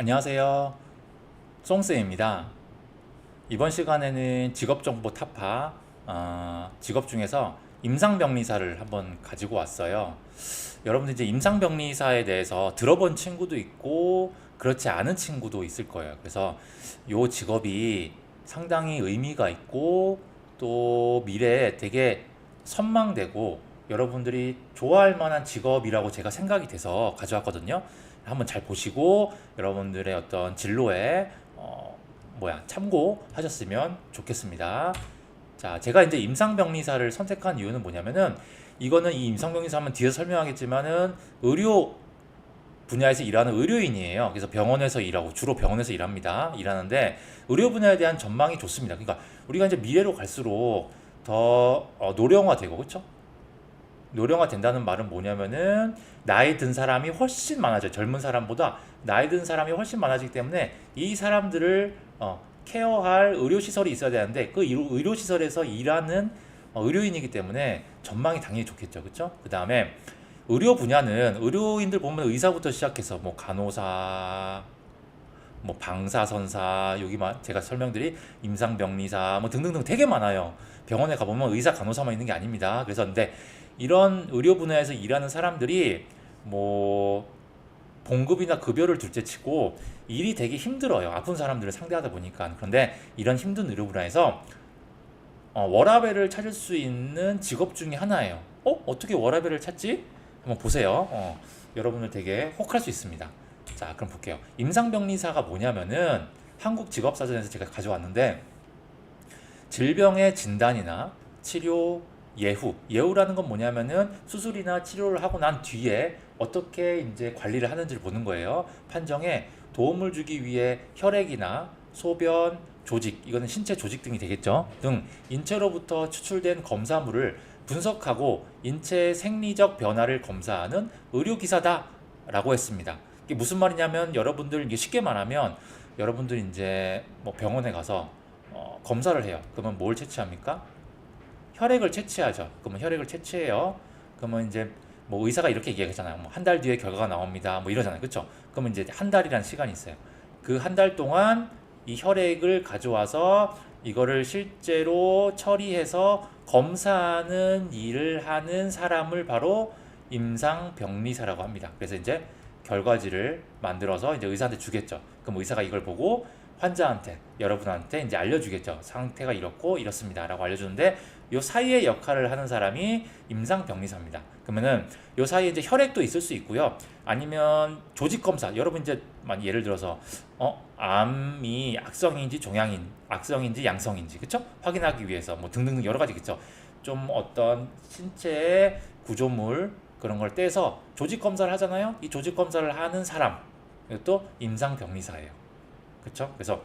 안녕하세요. 송쌤입니다. 이번 시간에는 직업정보 타파, 직업 중에서 임상병리사를 한번 가지고 왔어요. 여러분들 이제 임상병리사에 대해서 들어본 친구도 있고, 그렇지 않은 친구도 있을 거예요. 그래서 이 직업이 상당히 의미가 있고, 또 미래에 되게 선망되고, 여러분들이 좋아할 만한 직업이라고 제가 생각이 돼서 가져왔거든요. 한번 잘 보시고 여러분들의 어떤 진로에 참고하셨으면 좋겠습니다. 자, 제가 이제 임상병리사를 선택한 이유는 뭐냐면은 이거는 이 임상병리사 하면 뒤에서 설명하겠지만은 의료 분야에서 일하는 의료인이에요. 그래서 병원에서 일하고 주로 병원에서 일하는데 의료 분야에 대한 전망이 좋습니다. 그러니까 우리가 이제 미래로 갈수록 더 노령화되고 그렇죠? 노령화 된다는 말은 뭐냐면은 나이 든 사람이 훨씬 많아져요. 젊은 사람보다 나이 든 사람이 훨씬 많아지기 때문에 이 사람들을 케어할 의료시설이 있어야 되는데 그 의료시설에서 일하는 의료인이기 때문에 전망이 당연히 좋겠죠. 그렇죠? 그 다음에 의료 분야는 의료인들 보면 의사부터 시작해서 뭐 간호사, 뭐 방사선사, 여기만 제가 설명드린 임상병리사 뭐 등등등 되게 많아요. 병원에 가보면 의사 간호사만 있는 게 아닙니다. 그래서 근데 이런 의료 분야에서 일하는 사람들이 뭐 봉급이나 급여를 둘째치고 일이 되게 힘들어요. 아픈 사람들을 상대하다 보니까. 그런데 이런 힘든 의료 분야에서 워라밸을 찾을 수 있는 직업 중에 하나예요. 어떻게 워라밸을 찾지? 한번 보세요. 여러분들 되게 혹할 수 있습니다. 자, 그럼 볼게요. 임상병리사가 뭐냐면은 한국 직업사전에서 제가 가져왔는데 질병의 진단이나 치료, 예후라는 건 뭐냐면은 수술이나 치료를 하고 난 뒤에 어떻게 이제 관리를 하는지를 보는 거예요. 판정에 도움을 주기 위해 혈액이나 소변, 조직, 이거는 신체 조직 등이 되겠죠. 등 인체로부터 추출된 검사물을 분석하고 인체의 생리적 변화를 검사하는 의료기사다라고 했습니다. 이게 무슨 말이냐면 여러분들 이게 쉽게 말하면 여러분들 이제 뭐 병원에 가서 검사를 해요. 그러면 뭘 채취합니까? 혈액을 채취하죠. 그러면 혈액을 채취해요. 그러면 이제 뭐 의사가 이렇게 얘기하잖아요. 뭐 한 달 뒤에 결과가 나옵니다. 뭐 이러잖아요. 그렇죠? 그러면 이제 한 달이라는 시간이 있어요. 그 한 달 동안 이 혈액을 가져와서 이거를 실제로 처리해서 검사하는 일을 하는 사람을 바로 임상병리사라고 합니다. 그래서 이제 결과지를 만들어서 이제 의사한테 주겠죠. 그럼 의사가 이걸 보고 환자한테, 여러분한테 이제 알려주겠죠. 상태가 이렇고 이렇습니다라고 알려주는데 요 사이의 역할을 하는 사람이 임상병리사입니다. 그러면은 요 사이에 이제 혈액도 있을 수 있고요. 아니면 조직 검사. 여러분 이제 예를 들어서 암이 악성인지 양성인지 그쵸? 확인하기 위해서 뭐 등등등 여러 가지겠죠. 좀 어떤 신체의 구조물 그런 걸 떼서 조직 검사를 하잖아요. 이 조직 검사를 하는 사람 이것도 임상병리사예요. 그쵸? 그래서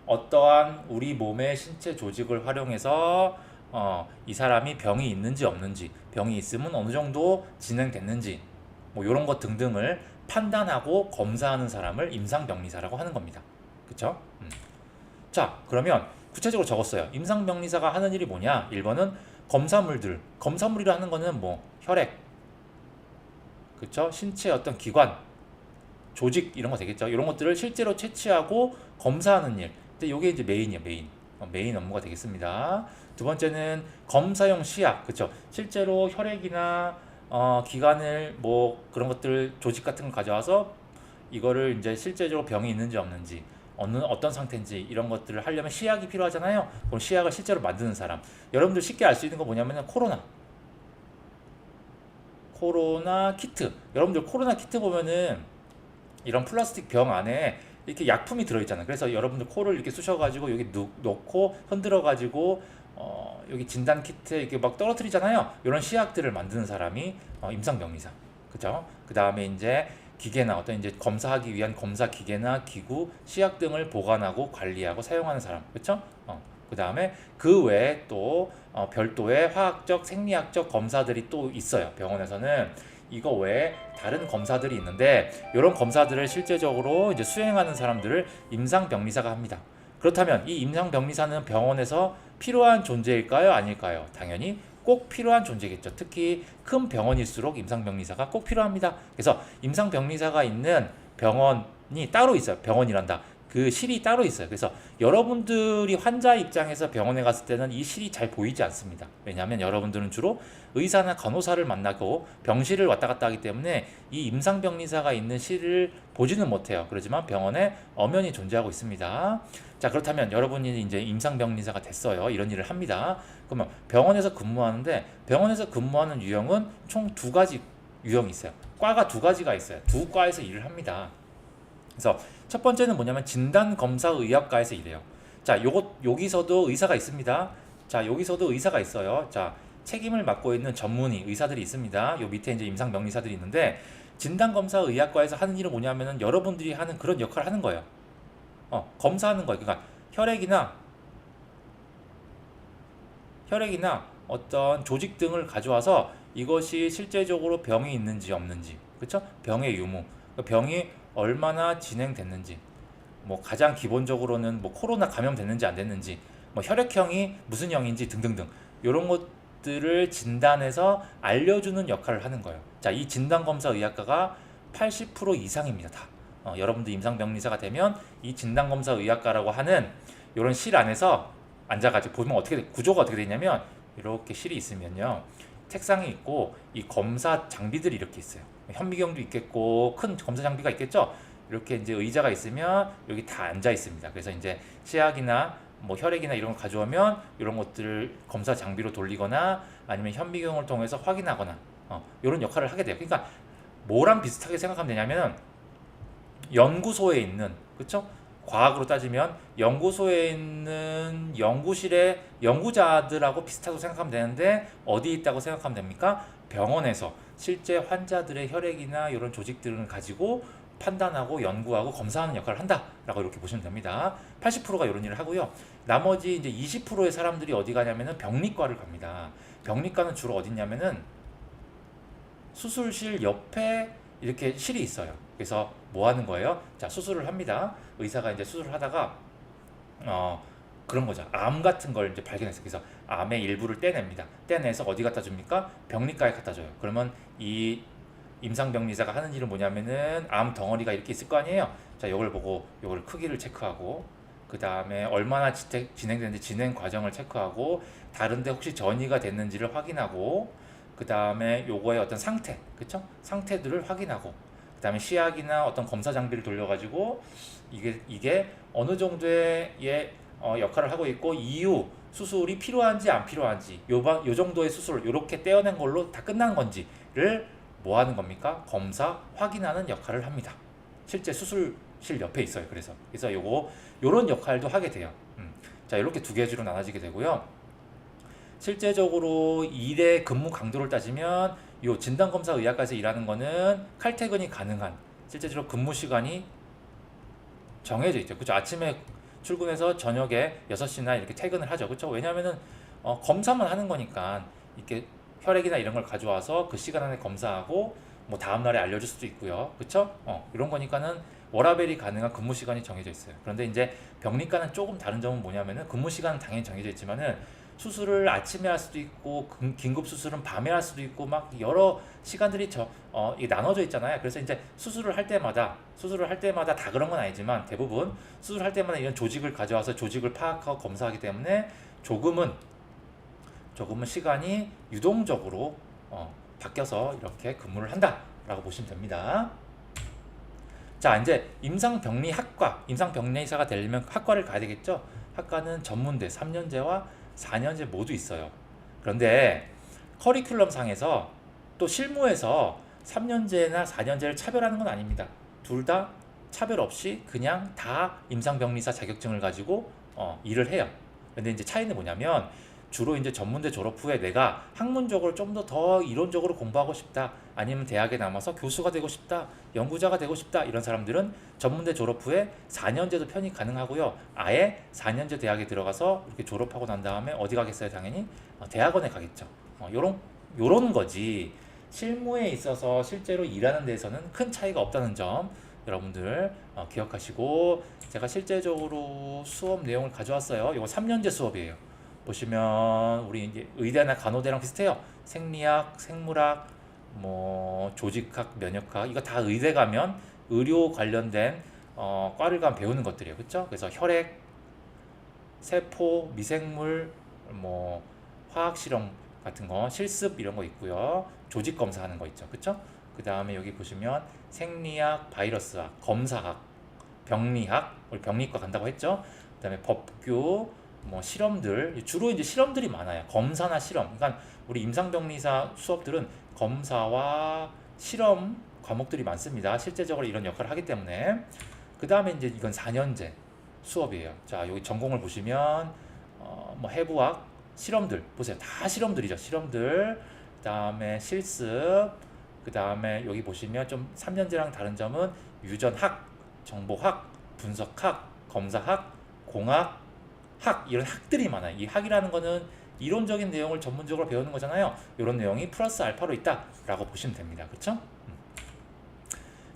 어떠한 우리 몸의 신체 조직을 활용해서 이 사람이 병이 있는지 없는지, 병이 있으면 어느 정도 진행됐는지, 뭐 이런 것 등등을 판단하고 검사하는 사람을 임상병리사라고 하는 겁니다. 그쵸? 자, 그러면 구체적으로 적었어요. 임상병리사가 하는 일이 뭐냐? 1번은 검사물이라 하는 거는 뭐 혈액, 그쵸? 신체 어떤 기관, 조직 이런 거 되겠죠. 이런 것들을 실제로 채취하고 검사하는 일. 근데 이게 이제 메인이에요, 메인. 메인 업무가 되겠습니다. 두 번째는 검사용 시약, 그렇죠. 실제로 혈액이나 기관을 뭐 그런 것들 조직 같은 거 가져와서 이거를 이제 실제적으로 병이 있는지 없는지 어떤 상태인지 이런 것들을 하려면 시약이 필요하잖아요. 그럼 시약을 실제로 만드는 사람. 여러분들 쉽게 알 수 있는 거 뭐냐면 코로나 키트. 여러분들 코로나 키트 보면은 이런 플라스틱 병 안에 이렇게 약품이 들어있잖아요. 그래서 여러분들 코를 이렇게 쑤셔가지고 여기 놓고 흔들어가지고 여기 진단 키트에 이렇게 막 떨어뜨리잖아요. 이런 시약들을 만드는 사람이 임상병리사. 그죠? 그 다음에 이제 기계나 어떤 이제 검사하기 위한 검사 기계나 기구, 시약 등을 보관하고 관리하고 사용하는 사람. 그렇죠? 그 다음에 그 외에 또 별도의 화학적, 생리학적 검사들이 또 있어요. 병원에서는 이거 외에 다른 검사들이 있는데 이런 검사들을 실제적으로 이제 수행하는 사람들을 임상병리사가 합니다. 그렇다면 이 임상병리사는 병원에서 필요한 존재일까요? 아닐까요? 당연히 꼭 필요한 존재겠죠. 특히 큰 병원일수록 임상병리사가 꼭 필요합니다. 그래서 임상병리사가 있는 병원 따로 있어요. 병원이란다. 그 실이 따로 있어요. 그래서 여러분들이 환자 입장에서 병원에 갔을 때는 이 실이 잘 보이지 않습니다. 왜냐하면 여러분들은 주로 의사나 간호사를 만나고 병실을 왔다 갔다 하기 때문에 이 임상병리사가 있는 실을 보지는 못해요. 그렇지만 병원에 엄연히 존재하고 있습니다. 자, 그렇다면 여러분이 이제 임상병리사가 됐어요. 이런 일을 합니다. 그러면 병원에서 근무하는데 병원에서 근무하는 유형은 총 두 가지 유형이 있어요. 과가 두 가지가 있어요. 두 과에서 일을 합니다. 그래서 첫 번째는 뭐냐면 진단검사의학과에서 일해요. 자, 여기서도 의사가 있습니다. 자, 여기서도 의사가 있어요. 자, 책임을 맡고 있는 전문의 의사들이 있습니다. 요 밑에 이제 임상병리사들이 있는데 진단검사의학과에서 하는 일은 뭐냐면은 여러분들이 하는 그런 역할을 하는 거예요. 검사하는 거예요. 그러니까 혈액이나 어떤 조직 등을 가져와서 이것이 실제적으로 병이 있는지 없는지, 그렇죠? 병의 유무, 병이 얼마나 진행됐는지, 뭐 가장 기본적으로는 뭐 코로나 감염됐는지 안 됐는지, 뭐 혈액형이 무슨 형인지 등등등 이런 것들을 진단해서 알려주는 역할을 하는 거예요. 자, 이 진단검사의학과가 80% 이상입니다. 다. 여러분들 임상병리사가 되면 이 진단검사의학과라고 하는 이런 실 안에서 앉아가지고 보면 구조가 어떻게 되냐면 이렇게 실이 있으면요. 책상이 있고 이 검사 장비들이 이렇게 있어요. 현미경도 있겠고 큰 검사 장비가 있겠죠. 이렇게 이제 의자가 있으면 여기 다 앉아 있습니다. 그래서 이제 치약이나 뭐 혈액이나 이런 거 가져오면 이런 것들을 검사 장비로 돌리거나 아니면 현미경을 통해서 확인하거나 이런 역할을 하게 돼요. 그러니까 뭐랑 비슷하게 생각하면 되냐면 연구소에 있는, 그렇죠? 과학으로 따지면 연구소에 있는 연구실의 연구자들하고 비슷하다고 생각하면 되는데 어디 있다고 생각하면 됩니까? 병원에서 실제 환자들의 혈액이나 이런 조직들을 가지고 판단하고 연구하고 검사하는 역할을 한다라고 이렇게 보시면 됩니다. 80%가 이런 일을 하고요. 나머지 이제 20%의 사람들이 어디 가냐면은 병리과를 갑니다. 병리과는 주로 어디 있냐면은 수술실 옆에 이렇게 실이 있어요. 그래서 뭐 하는 거예요? 자, 수술을 합니다. 의사가 이제 수술을 하다가 그런 거죠. 암 같은 걸 이제 발견했어요. 그래서 암의 일부를 떼냅니다. 떼내서 어디 갖다 줍니까? 병리과에 갖다 줘요. 그러면 이 임상병리사가 하는 일은 뭐냐면은 암 덩어리가 이렇게 있을 거 아니에요. 자, 이걸 보고 이걸 크기를 체크하고 그 다음에 얼마나 진행되는지 진행 과정을 체크하고 다른데 혹시 전이가 됐는지를 확인하고 그 다음에 요거의 어떤 상태, 그쵸? 상태들을 확인하고 그 다음에 시약이나 어떤 검사 장비를 돌려가지고 이게 어느 정도의 역할을 하고 있고 이후 수술이 필요한지 안 필요한지 요 정도의 수술 요렇게 떼어낸 걸로 다 끝난 건지를 뭐 하는 겁니까? 검사 확인하는 역할을 합니다. 실제 수술실 옆에 있어요. 그래서 요런 역할도 하게 돼요. 자, 이렇게 두 개주로 나눠지게 되고요. 실제적으로 일의 근무 강도를 따지면 요 진단검사의학과에서 일하는 거는 칼퇴근이 가능한 실제적으로 근무 시간이 정해져 있죠. 그죠? 아침에 출근해서 저녁에 6시나 이렇게 퇴근을 하죠. 그렇죠? 왜냐하면은 검사만 하는 거니까 이렇게 혈액이나 이런 걸 가져와서 그 시간 안에 검사하고 뭐 다음 날에 알려줄 수도 있고요. 그렇죠? 이런 거니까는 워라밸이 가능한 근무 시간이 정해져 있어요. 그런데 이제 병리과는 조금 다른 점은 뭐냐면은 근무 시간은 당연히 정해져 있지만은 수술을 아침에 할 수도 있고 긴급 수술은 밤에 할 수도 있고 막 여러 시간들이 이게 나눠져 있잖아요. 그래서 이제 수술을 할 때마다 다 그런 건 아니지만 대부분 수술할 때마다 이런 조직을 가져와서 조직을 파악하고 검사하기 때문에 조금은 시간이 유동적으로 바뀌어서 이렇게 근무를 한다라고 보시면 됩니다. 자, 이제 임상병리사가 되려면 학과를 가야 되겠죠. 학과는 전문대 3년제와 4년제 모두 있어요. 그런데 커리큘럼 상에서 또 실무에서 3년제나 4년제를 차별하는 건 아닙니다. 둘 다 차별 없이 그냥 다 임상병리사 자격증을 가지고 일을 해요. 근데 이제 차이는 뭐냐면 주로 이제 전문대 졸업 후에 내가 학문적으로 좀 더 이론적으로 공부하고 싶다, 아니면 대학에 남아서 교수가 되고 싶다, 연구자가 되고 싶다, 이런 사람들은 전문대 졸업 후에 4년제도 편입 가능하고요. 아예 4년제 대학에 들어가서 이렇게 졸업하고 난 다음에 어디 가겠어요? 당연히 대학원에 가겠죠. 요런 거지. 실무에 있어서 실제로 일하는 데에서는 큰 차이가 없다는 점 여러분들 기억하시고, 제가 실제적으로 수업 내용을 가져왔어요. 이거 3년제 수업이에요. 보시면 우리 이제 의대나 간호대랑 비슷해요. 생리학, 생물학, 뭐 조직학, 면역학, 이거 다 의대 가면 의료 관련된 과를 가면 배우는 것들이에요. 그쵸? 그래서 혈액, 세포, 미생물, 뭐 화학 실험 같은 거, 실습 이런 거 있고요. 조직 검사하는 거 있죠. 그쵸? 그 다음에 여기 보시면 생리학, 바이러스학, 검사학, 병리학, 우리 병리과 간다고 했죠. 그 다음에 법규, 뭐 실험들, 주로 이제 실험들이 많아요. 검사나 실험. 그러니까 우리 임상병리사 수업들은 검사와 실험 과목들이 많습니다. 실제적으로 이런 역할을 하기 때문에. 그 다음에 이제 이건 4년제 수업이에요. 자, 여기 전공을 보시면 뭐 해부학, 실험들 보세요. 다 실험들이죠. 실험들. 그 다음에 실습. 그 다음에 여기 보시면 좀 3년제랑 다른 점은 유전학, 정보학, 분석학, 검사학, 공학, 학 이런 학들이 많아요. 이 학이라는 거는 이론적인 내용을 전문적으로 배우는 거잖아요. 이런 내용이 플러스 알파로 있다라고 보시면 됩니다. 그렇죠?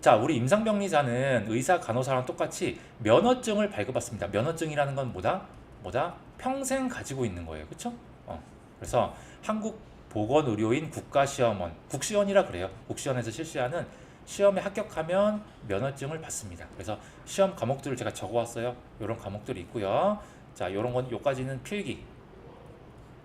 자, 우리 임상병리사는 의사, 간호사랑 똑같이 면허증을 발급받습니다. 면허증이라는 건 뭐다? 평생 가지고 있는 거예요. 그렇죠? 그래서 한국보건의료인 국가시험원, 국시원이라 그래요. 국시원에서 실시하는 시험에 합격하면 면허증을 받습니다. 그래서 시험 과목들을 제가 적어왔어요. 이런 과목들이 있고요. 자, 요런 건 요까지는 필기.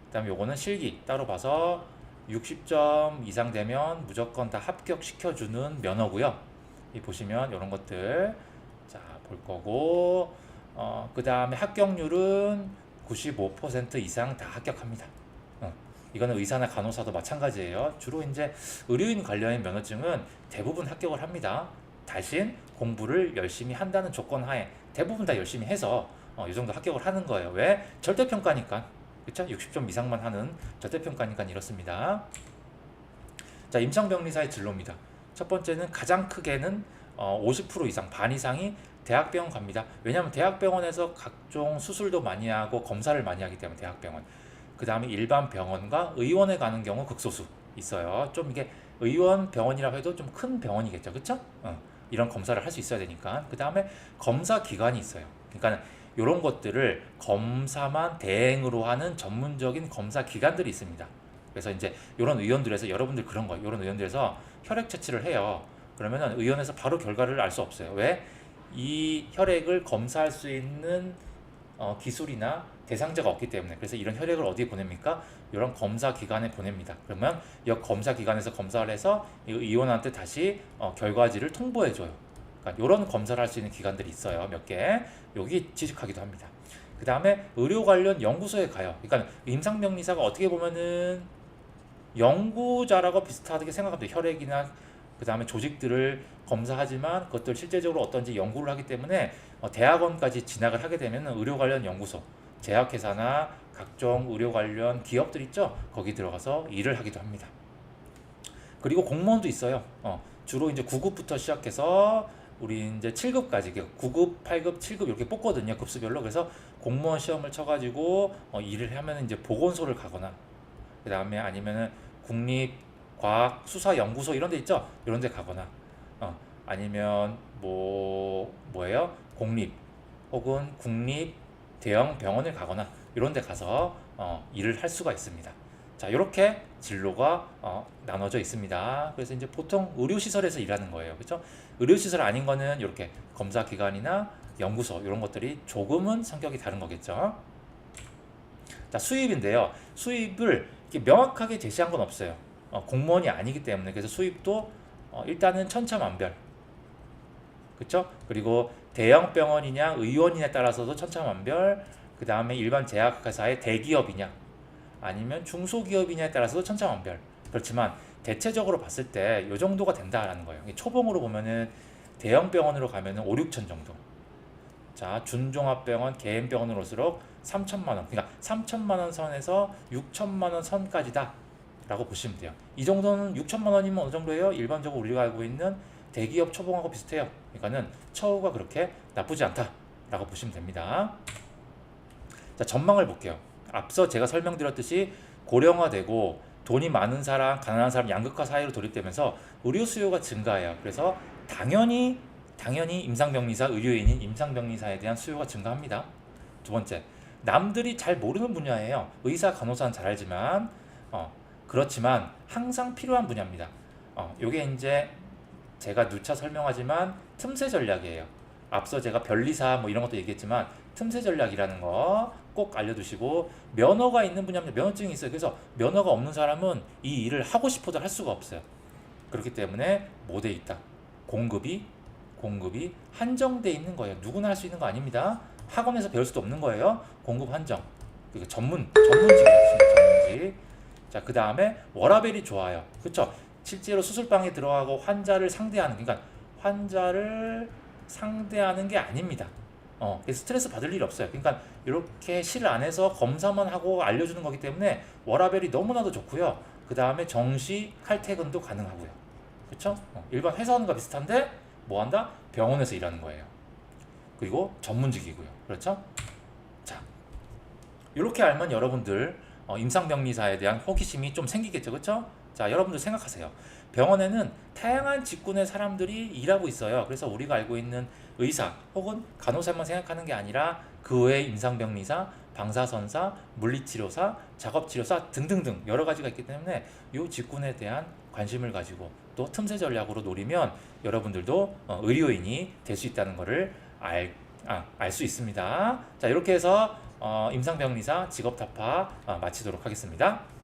그다음에 요거는 실기 따로 봐서 60점 이상 되면 무조건 다 합격시켜주는 면허고요. 이 보시면 요런 것들 자, 볼 거고 그 다음에 합격률은 95% 이상 다 합격합니다. 이거는 의사나 간호사도 마찬가지예요. 주로 이제 의료인 관련된 면허증은 대부분 합격을 합니다. 대신 공부를 열심히 한다는 조건 하에 대부분 다 열심히 해서 이 정도 합격을 하는 거예요. 왜? 절대평가니까. 그쵸? 60점 이상만 하는 절대평가니까 이렇습니다. 자, 임상병리사의 진로입니다. 첫 번째는 가장 크게는 50% 이상, 반 이상이 대학병원 갑니다. 왜냐하면 대학병원에서 각종 수술도 많이 하고 검사를 많이 하기 때문에 대학병원. 그 다음에 일반 병원과 의원에 가는 경우 극소수 있어요. 좀 이게 의원 병원이라고 해도 좀 큰 병원이겠죠. 그쵸? 이런 검사를 할 수 있어야 되니까. 그 다음에 검사 기관이 있어요. 그러니까 이런 것들을 검사만 대행으로 하는 전문적인 검사 기관들이 있습니다. 그래서 이제 이런 의원들에서 여러분들 그런 거예요. 이런 의원들에서 혈액 채취를 해요. 그러면은 의원에서 바로 결과를 알 수 없어요. 왜? 이 혈액을 검사할 수 있는 기술이나 대상자가 없기 때문에. 그래서 이런 혈액을 어디에 보냅니까? 이런 검사 기관에 보냅니다. 그러면 이 검사 기관에서 검사를 해서 이 의원한테 다시 결과지를 통보해줘요. 그러니까 이런 검사를 할 수 있는 기관들이 있어요. 몇 개. 여기 취직하기도 합니다. 그 다음에 의료 관련 연구소에 가요. 그러니까 임상병리사가 어떻게 보면은 연구자라고 비슷하게 생각합니다. 혈액이나 그 다음에 조직들을 검사하지만 그것들 실제적으로 어떤지 연구를 하기 때문에 대학원까지 진학을 하게 되면 의료 관련 연구소, 제약회사나 각종 의료 관련 기업들 있죠. 거기 들어가서 일을 하기도 합니다. 그리고 공무원도 있어요. 주로 이제 9급부터 시작해서 우리 이제 7급까지 9급, 8급, 7급 이렇게 뽑거든요. 급수별로. 그래서 공무원 시험을 쳐가지고 일을 하면 이제 보건소를 가거나 그 다음에 아니면은 국립과학수사연구소 이런 데 있죠. 이런 데 가거나 아니면 뭐예요? 공립 혹은 국립 대형 병원을 가거나 이런 데 가서 일을 할 수가 있습니다. 자, 이렇게 진로가 나눠져 있습니다. 그래서 이제 보통 의료시설에서 일하는 거예요. 그렇죠? 의료시설 아닌 거는 이렇게 검사기관이나 연구소 이런 것들이 조금은 성격이 다른 거겠죠. 자, 수입인데요. 수입을 이렇게 명확하게 제시한 건 없어요. 공무원이 아니기 때문에. 그래서 수입도 일단은 천차만별. 그렇죠? 그리고 대형 병원이냐 의원이냐에 따라서도 천차만별. 그 다음에 일반 제약회사의 대기업이냐 아니면 중소기업이냐에 따라서도 천차만별. 그렇지만 대체적으로 봤을 때 이 정도가 된다라는 거예요. 초봉으로 보면은 대형 병원으로 가면은 5, 6천 정도. 자, 준종합병원, 개인병원으로 올수록 3천만 원. 그러니까 3천만 원 선에서 6천만 원 선까지다 라고 보시면 돼요. 이 정도는 6천만 원이면 어느 정도예요? 일반적으로 우리가 알고 있는 대기업 초봉하고 비슷해요. 그러니까는 처우가 그렇게 나쁘지 않다 라고 보시면 됩니다. 자, 전망을 볼게요. 앞서 제가 설명드렸듯이 고령화되고 돈이 많은 사람, 가난한 사람 양극화 사회로 돌입되면서 의료 수요가 증가해요. 그래서 당연히 임상병리사, 의료인인 임상병리사에 대한 수요가 증가합니다. 두 번째, 남들이 잘 모르는 분야예요. 의사, 간호사는 잘 알지만 그렇지만 항상 필요한 분야입니다. 요게 이제 제가 누차 설명하지만 틈새 전략이에요. 앞서 제가 변리사 뭐 이런 것도 얘기했지만 틈새 전략이라는 거 꼭 알려두시고, 면허가 있는 분야면 면허증이 있어요. 그래서 면허가 없는 사람은 이 일을 하고 싶어도 할 수가 없어요. 그렇기 때문에 뭐 돼 있다. 공급이 한정돼 있는 거예요. 누구나 할 수 있는 거 아닙니다. 학원에서 배울 수도 없는 거예요. 공급 한정. 그러니까 전문직이라고 전문직. 자, 그 다음에 워라밸이 좋아요. 그렇죠? 실제로 수술방에 들어가고 환자를 상대하는, 그러니까 환자를 상대하는 게 아닙니다. 그래서 스트레스 받을 일 없어요. 그러니까 이렇게 실 안에서 검사만 하고 알려주는 거기 때문에 워라밸이 너무나도 좋고요. 그 다음에 정시 칼퇴근도 가능하고요. 그렇죠? 일반 회사원과 비슷한데 뭐 한다? 병원에서 일하는 거예요. 그리고 전문직이고요. 그렇죠? 자, 이렇게 알면 여러분들 임상병리사에 대한 호기심이 좀 생기겠죠. 그렇죠? 자, 여러분들 생각하세요. 병원에는 다양한 직군의 사람들이 일하고 있어요. 그래서 우리가 알고 있는 의사 혹은 간호사만 생각하는 게 아니라 그 외에 임상병리사, 방사선사, 물리치료사, 작업치료사 등등등 여러 가지가 있기 때문에 이 직군에 대한 관심을 가지고 또 틈새 전략으로 노리면 여러분들도 의료인이 될 수 있다는 것을 알 수 있습니다. 자, 이렇게 해서 임상병리사 직업타파 마치도록 하겠습니다.